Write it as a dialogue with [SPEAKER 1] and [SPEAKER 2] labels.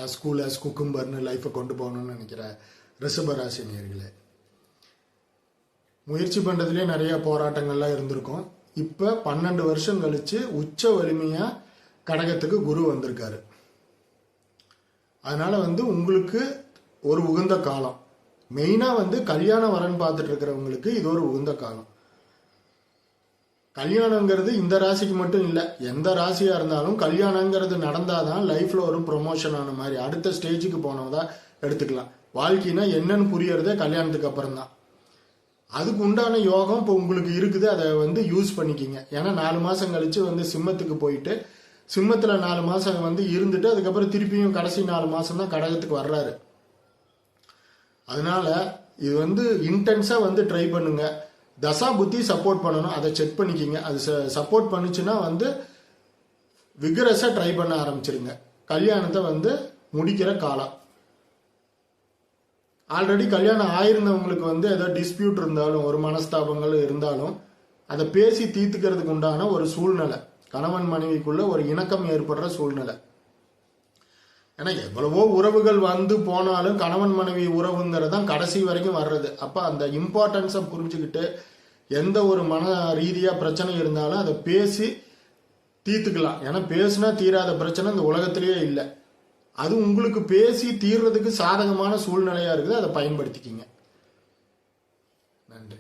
[SPEAKER 1] As cool as குக்கும்பர்னு லைஃப்பை கொண்டு போகணும்னு நினைக்கிற ரிஷபராசி நேயர்களே, முயற்சி பண்ணுறதுலேயே நிறைய போராட்டங்கள்லாம் இருந்திருக்கும். இப்போ 12 வருஷம் கழித்து உச்ச வலிமையாக கடகத்துக்கு குரு வந்திருக்காரு. அதனால் உங்களுக்கு ஒரு உகந்த காலம். மெயினாக கல்யாண வரன் பார்த்துட்டு இருக்கிறவங்களுக்கு இது ஒரு உகந்த காலம். கல்யாணங்கிறது இந்த ராசிக்கு மட்டும் இல்லை, எந்த ராசியாக இருந்தாலும் கல்யாணங்கிறது நடந்தாதான் லைஃப்பில் ஒரு ப்ரொமோஷன் ஆன மாதிரி அடுத்த ஸ்டேஜுக்கு போனவதான் எடுத்துக்கலாம். வாழ்க்கைனா என்னன்னு புரியறதே கல்யாணத்துக்கு அப்புறம் தான். அதுக்கு உண்டான யோகம் இப்போ உங்களுக்கு இருக்குது, அதை யூஸ் பண்ணிக்கிங்க. ஏன்னா 4 மாதம் கழிச்சு சிம்மத்துக்கு போயிட்டு சிம்மத்தில் 4 மாதம் இருந்துட்டு அதுக்கப்புறம் திருப்பியும் கடைசி 4 மாதம் தான் கடகத்துக்கு வர்றாரு. அதனால இது இன்டென்ஸாக ட்ரை பண்ணுங்க. தசா புத்தி சப்போர்ட் பண்ணணும், அதை செக் பண்ணிக்கிங்க. அது சப்போர்ட் பண்ணுச்சுன்னா விகரஸாக ட்ரை பண்ண ஆரம்பிச்சிருங்க. கல்யாணத்தை முடிக்கிற காலம். ஆல்ரெடி கல்யாணம் ஆயிருந்தவங்களுக்கு ஏதோ டிஸ்பியூட் இருந்தாலும் ஒரு மனஸ்தாபங்கள் இருந்தாலும் அதை பேசி தீர்த்துக்கிறதுக்கு உண்டான ஒரு சூழ்நிலை, கணவன் மனைவிக்குள்ள ஒரு இணக்கம் ஏற்படுற சூழ்நிலை. ஏன்னா எவ்வளவோ உறவுகள் போனாலும் கணவன் மனைவி உறவுங்கிறதான் கடைசி வரைக்கும் வர்றது. அப்போ அந்த இம்பார்ட்டன்ஸை புரிஞ்சுக்கிட்டு எந்த ஒரு மன ரீதியாக பிரச்சனை இருந்தாலும் அதை பேசி தீர்த்துக்கலாம். ஏன்னா பேசுனா தீராத பிரச்சனை இந்த உலகத்திலேயே இல்லை. அது உங்களுக்கு பேசி தீர்றதுக்கு சாதகமான சூழ்நிலையா இருக்குது, அதை பயன்படுத்திக்கிங்க.